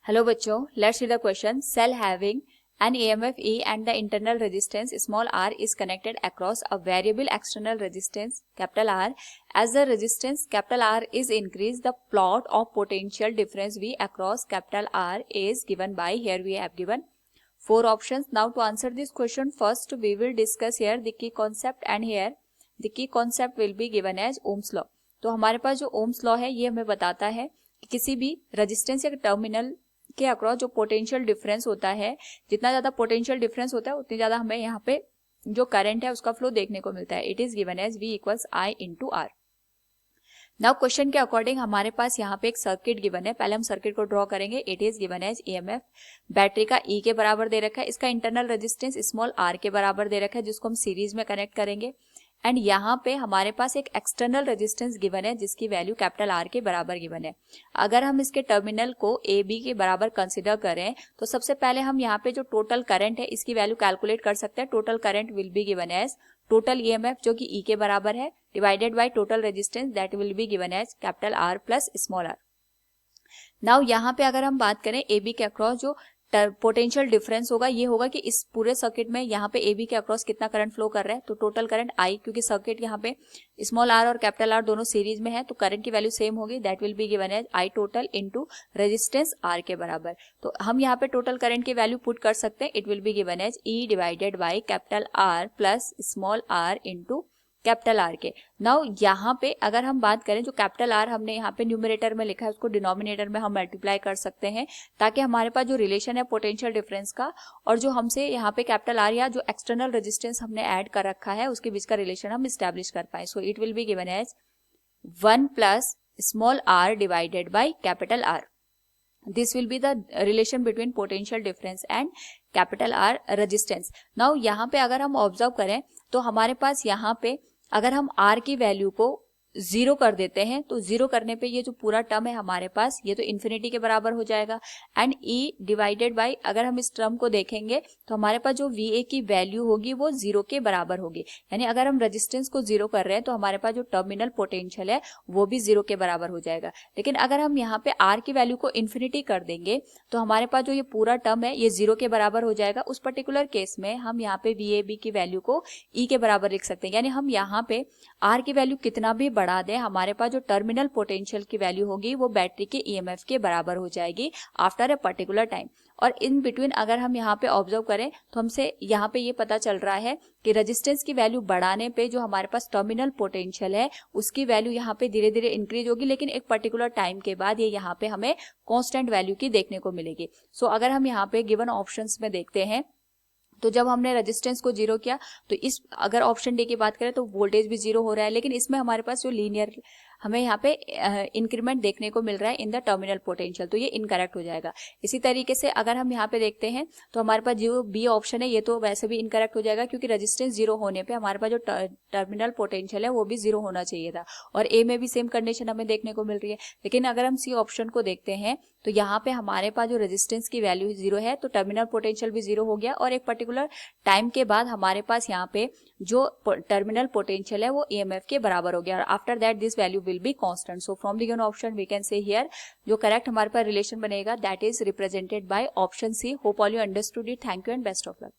Hello बच्चों, let's see the question. Cell having an EMF E and the internal resistance small r is connected across a variable external resistance capital R. As the resistance capital R is increased, the plot of potential difference V across capital R is given by, here we have given four options. Now to answer this question, first we will discuss here the key concept, and here the key concept will be given as Ohm's law. तो हमारे पास जो Ohm's law है ये हमें बताता है कि किसी भी रेजिस्टेंस या टर्मिनल के अक्रॉस जो पोटेंशियल डिफरेंस होता है, जितना ज्यादा पोटेंशियल डिफरेंस होता है उतनी ज्यादा हमें यहाँ पे जो करंट है उसका फ्लो देखने को मिलता है. It is given as V equals I into R. Now question के अकॉर्डिंग हमारे पास यहाँ पे एक सर्किट गिवन है. पहले हम सर्किट को ड्रॉ करेंगे. It is given as EMF. Battery का E के बराबर दे रखा है, इसका इंटरनल रेजिस्टेंस स्मॉल r के बराबर दे रखा है जिसको हम सीरीज में कनेक्ट करेंगे. एंड यहाँ पे हमारे पास एक एक्सटर्नल रेजिस्टेंस गिवन है जिसकी वैल्यू कैपिटल R के बराबर गिवन है. अगर हम इसके टर्मिनल को ए बी के बराबर कंसिडर करें तो सबसे पहले हम यहाँ पे जो टोटल करंट है इसकी वैल्यू कैलकुलेट कर सकते हैं. Total current will be given as total EMF जो कि E के बराबर है divided by total resistance that will be given as capital R plus small r. Now यहाँ पे अगर हम बात करें ए बी के अक्रॉस जो पोटेंशियल डिफरेंस होगा ये होगा कि इस पूरे सर्किट में यहाँ पे AB के अक्रॉस कितना करंट फ्लो कर रहा है. तो टोटल करंट I, क्योंकि सर्किट यहाँ पे स्मॉल r और कैपिटल R दोनों सीरीज में है तो करंट की वैल्यू सेम होगी. That will be given as I total into resistance R के बराबर. तो हम यहाँ पे टोटल करंट की वैल्यू पुट कर सकते हैं. It will be given as E divided by capital R plus small r into capital R के. नाउ यहाँ पे अगर हम बात करें जो कैपिटल R हमने यहाँ पे न्यूमरेटर में लिखा है उसको डिनोमिनेटर में हम मल्टीप्लाई कर सकते हैं ताकि हमारे पास जो रिलेशन है पोटेंशियल डिफरेंस का और जो हमसे यहाँ पे कैपिटल R या जो एक्सटर्नल रेजिस्टेंस हमने ऐड कर रखा है उसके बीच का रिलेशन हम स्टैब्लिश कर पाए. So it will be given as 1 plus small r divided by capital R. This will be the relation between potential difference and capital R resistance. Now यहाँ पे अगर हम ऑब्जर्व करें तो हमारे पास यहाँ पे अगर हम R की वैल्यू को 0 कर देते हैं तो 0 करने पे ये जो पूरा टर्म है हमारे पास ये तो इन्फिनिटी के बराबर हो जाएगा. एंड E डिवाइडेड बाई अगर हम इस टर्म को देखेंगे तो हमारे पास जो VA की वैल्यू होगी वो 0 के बराबर होगी. यानी अगर हम रेजिस्टेंस को 0 कर रहे हैं तो हमारे पास जो टर्मिनल पोटेंशियल है वो भी 0 के बराबर हो जाएगा. लेकिन अगर हम यहाँ पे R की वैल्यू को इन्फिनिटी कर देंगे तो हमारे पास जो ये पूरा टर्म है ये 0 के बराबर हो जाएगा. उस पर्टिकुलर केस में हम यहाँ पे VAB की वैल्यू को E के बराबर लिख सकते हैं. यानी हम यहाँ पे R की वैल्यू कितना भी बढ़ा दें हमारे पास जो टर्मिनल पोटेंशियल की वैल्यू होगी वो बैटरी के EMF के बराबर हो जाएगी आफ्टर अ पर्टिकुलर टाइम. और इन बिटवीन अगर हम यहाँ पे ऑब्जर्व करें तो हमसे यहाँ पे ये पता चल रहा है कि रेजिस्टेंस की वैल्यू बढ़ाने पे जो हमारे पास टर्मिनल पोटेंशियल है उसकी वैल्यू यहाँ पे धीरे धीरे इंक्रीज होगी, लेकिन एक पर्टिकुलर टाइम के बाद ये यहाँ पे हमें कांस्टेंट वैल्यू की देखने को मिलेगी. सो अगर हम यहाँ पे गिवन ऑप्शंस में देखते हैं तो जब हमने रेजिस्टेंस को 0 किया तो इस अगर ऑप्शन डी की बात करें तो वोल्टेज भी 0 हो रहा है, लेकिन इसमें हमारे पास जो लीनियर हमें यहाँ पे इंक्रीमेंट देखने को मिल रहा है इन द टर्मिनल पोटेंशियल, तो ये इनकरेक्ट हो जाएगा. इसी तरीके से अगर हम यहाँ पे देखते हैं तो हमारे पास जो बी ऑप्शन है ये तो वैसे भी इनकरेक्ट हो जाएगा क्योंकि रेजिस्टेंस 0 होने पे हमारे पास जो टर्मिनल पोटेंशियल है वो भी 0 होना चाहिए था. और ए में भी सेम कंडीशन हमें देखने को मिल रही है. लेकिन अगर हम सी ऑप्शन को देखते हैं तो यहाँ पे हमारे पास जो रेजिस्टेंस की वैल्यू 0 है तो टर्मिनल पोटेंशियल भी 0 हो गया और एक पर्टिकुलर टाइम के बाद हमारे पास यहाँ पे जो टर्मिनल पोटेंशियल है वो EMF के बराबर हो गया और after that this value will be constant. So from the given option we can say here जो करेक्ट हमारे पास रिलेशन बनेगा that is represented by option C. Hope all you understood it. Thank you and best of luck.